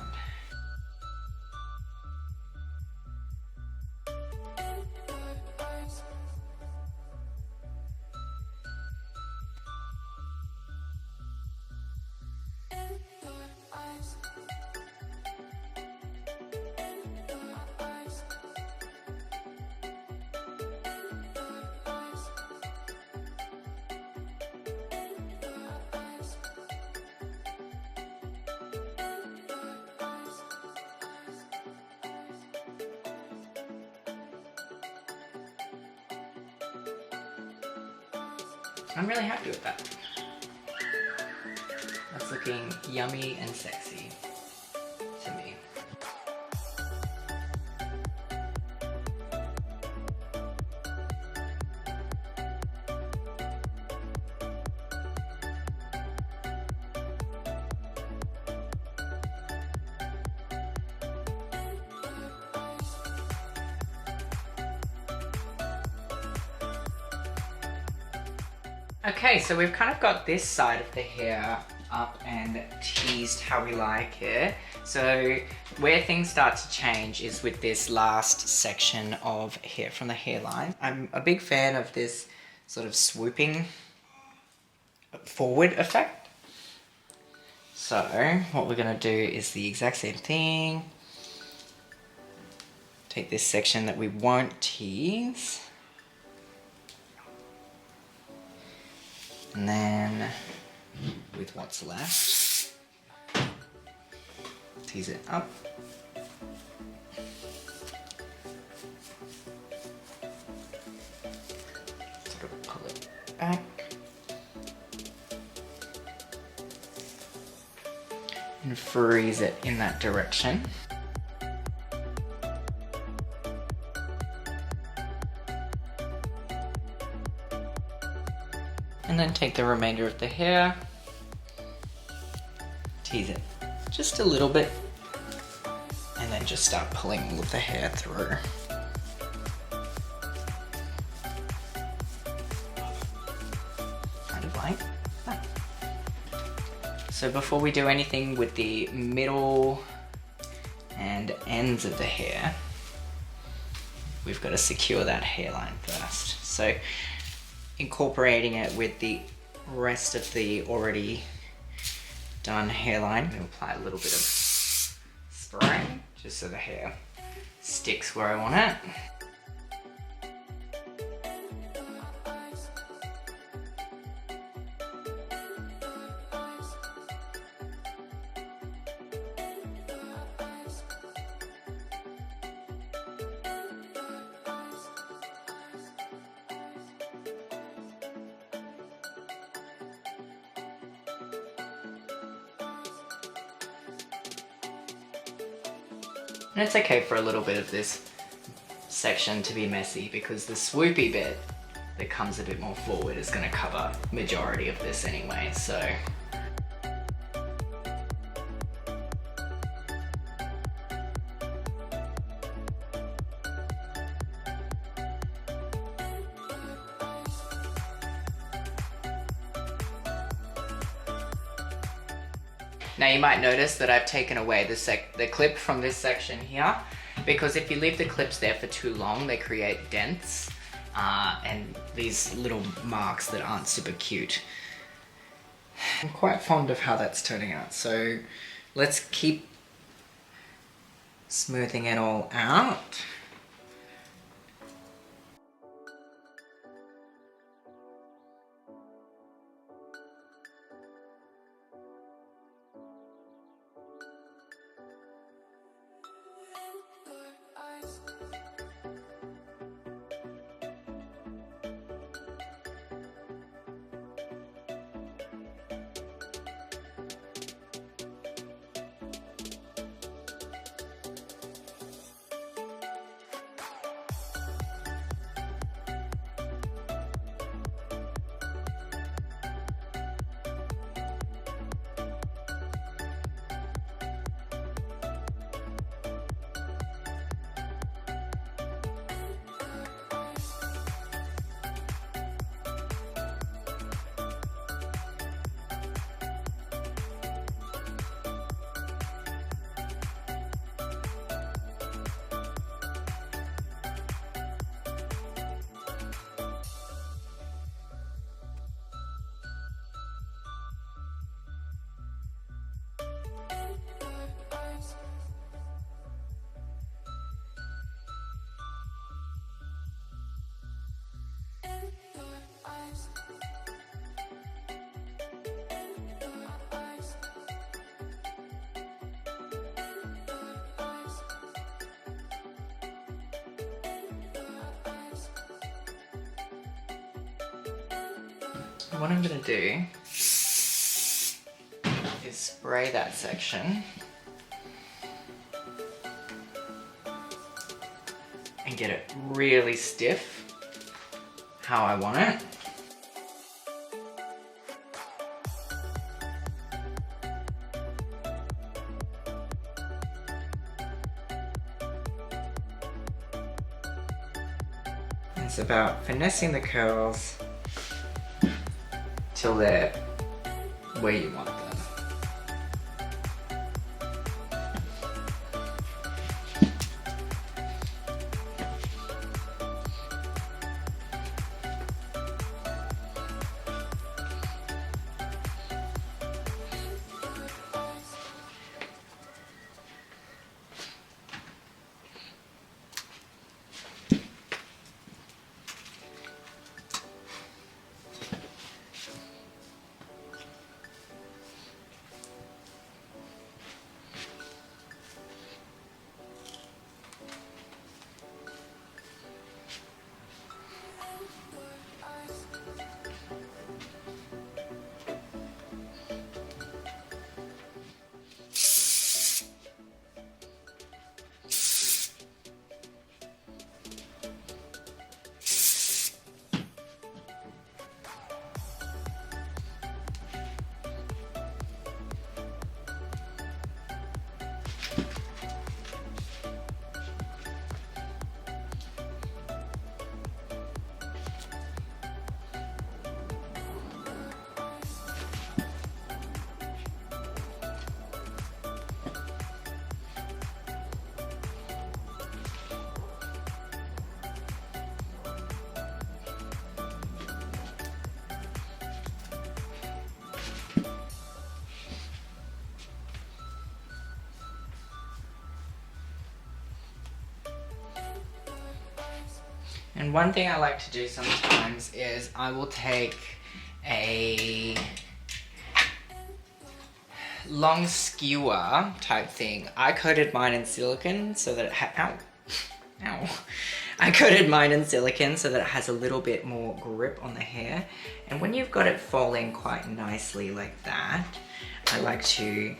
Speaker 1: I'm really happy with that. That's looking yummy and sexy to me. Okay, so we've kind of got this side of the hair up and teased how we like it. So where things start to change is with this last section of hair from the hairline. I'm a big fan of this sort of swooping forward effect. So what we're gonna do is the exact same thing. Take this section that we won't tease. And then with what's left, tease it up. Sort of pull it back. And freeze it in that direction. And then take the remainder of the hair, tease it just a little bit, and then just start pulling all of the hair through. Kind of like that. So before we do anything with the middle and ends of the hair, we've got to secure that hairline first. So incorporating it with the rest of the already done hairline, I'm going to apply a little bit of spray just so the hair sticks where I want it. And it's okay for a little bit of this section to be messy because the swoopy bit that comes a bit more forward is going to cover majority of this anyway, so. Now you might notice that I've taken away the clip from this section here, because if you leave the clips there for too long, they create dents and these little marks that aren't super cute. I'm quite fond of how that's turning out, so let's keep smoothing it all out. What I'm gonna do is spray that section and get it really stiff how I want it. It's about finessing the curls till they're where you want them. And one thing I like to do sometimes is I will take a long skewer type thing. I coated mine in silicone so that it I coated mine in silicone so that it has a little bit more grip on the hair. And when you've got it falling quite nicely like that, I like to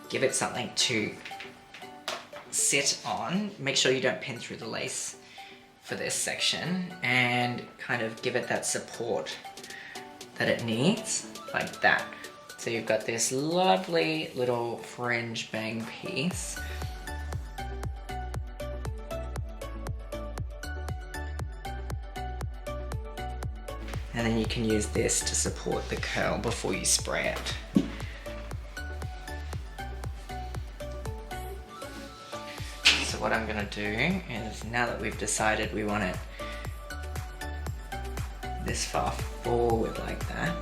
Speaker 1: give it something to sit on. Make sure you don't pin through the lace for this section, and kind of give it that support that it needs, like that. So you've got this lovely little fringe bang piece. And then you can use this to support the curl before you spray it. So what I'm gonna do is, now that we've decided we want it this far forward like that,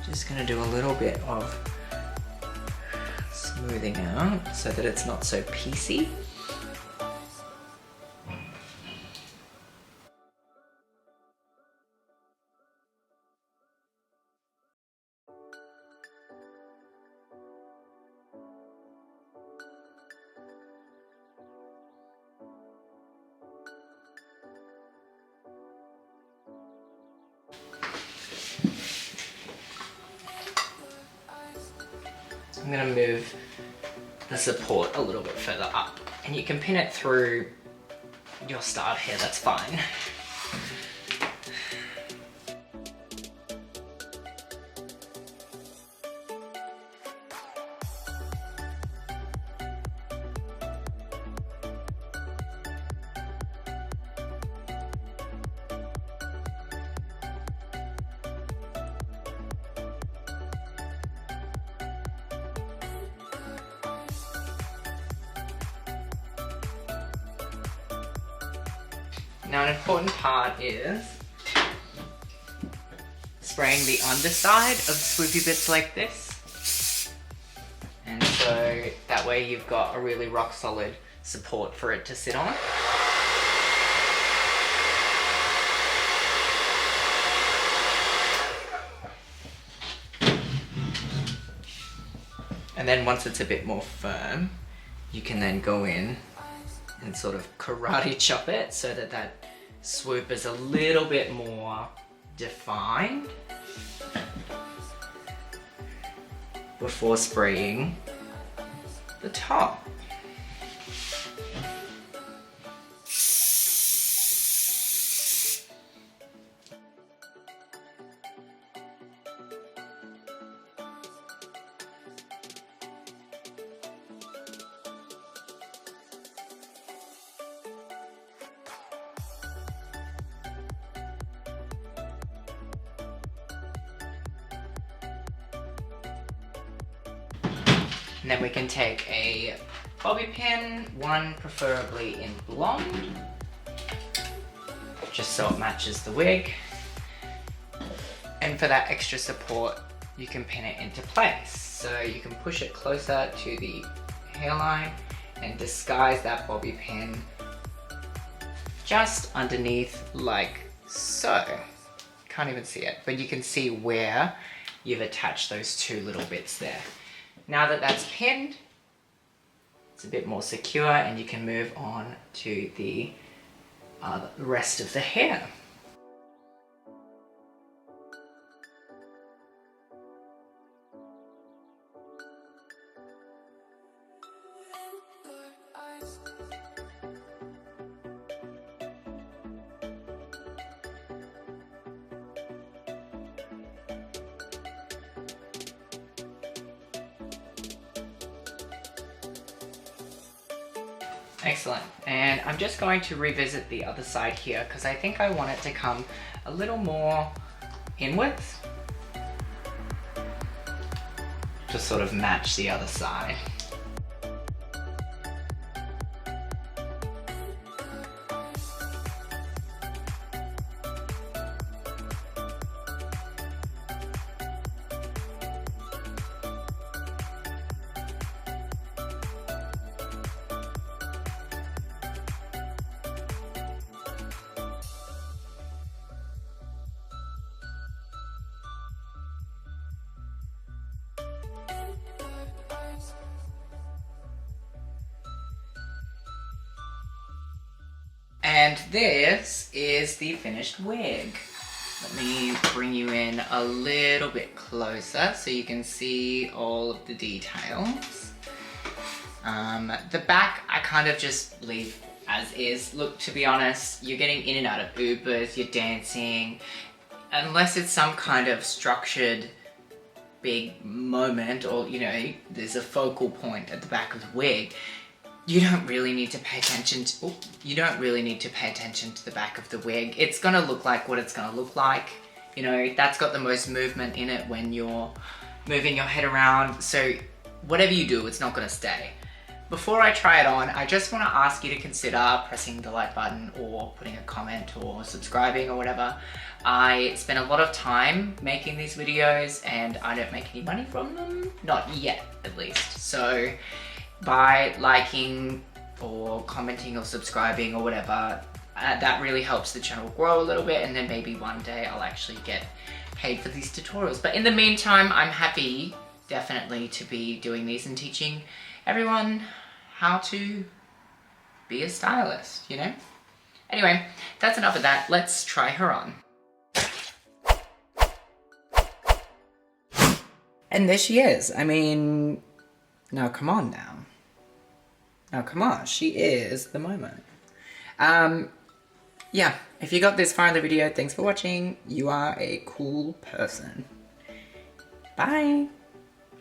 Speaker 1: just gonna do a little bit of smoothing out so that it's not so piecey. I'm going to move the support a little bit further up, and you can pin it through your styled hair, that's fine. Now an important part is spraying the underside of swoopy bits like this. And so that way you've got a really rock solid support for it to sit on. And then once it's a bit more firm, you can then go in and sort of karate chop it so that that swoop is a little bit more defined before spraying the top. And then we can take a bobby pin, one preferably in blonde, just so it matches the wig. And for that extra support, you can pin it into place. So you can push it closer to the hairline and disguise that bobby pin just underneath like so. Can't even see it, but you can see where you've attached those two little bits there. Now that that's pinned, it's a bit more secure and you can move on to the rest of the hair. Excellent, and I'm just going to revisit the other side here because I think I want it to come a little more inwards to sort of match the other side. And this is the finished wig. Let me bring you in a little bit closer so you can see all of the details. The back, I kind of just leave as is. Look, to be honest, you're getting in and out of Ubers, you're dancing. Unless it's some kind of structured big moment or, you know, there's a focal point at the back of the wig, you don't really need to pay attention to, the back of the wig. It's gonna look like what it's gonna look like. You know, that's got the most movement in it when you're moving your head around. So whatever you do, it's not gonna stay. Before I try it on, I just wanna ask you to consider pressing the like button or putting a comment or subscribing or whatever. I spend a lot of time making these videos and I don't make any money from them. Not yet, at least. So by liking or commenting or subscribing or whatever, that really helps the channel grow a little bit, and then maybe one day I'll actually get paid for these tutorials. But in the meantime, I'm happy definitely to be doing these and teaching everyone how to be a stylist, you know? Anyway, that's enough of that. Let's try her on. And there she is. I mean, now come on now. Now come on, she is the moment. Yeah, if you got this far in the video, thanks for watching. You are a cool person. Bye.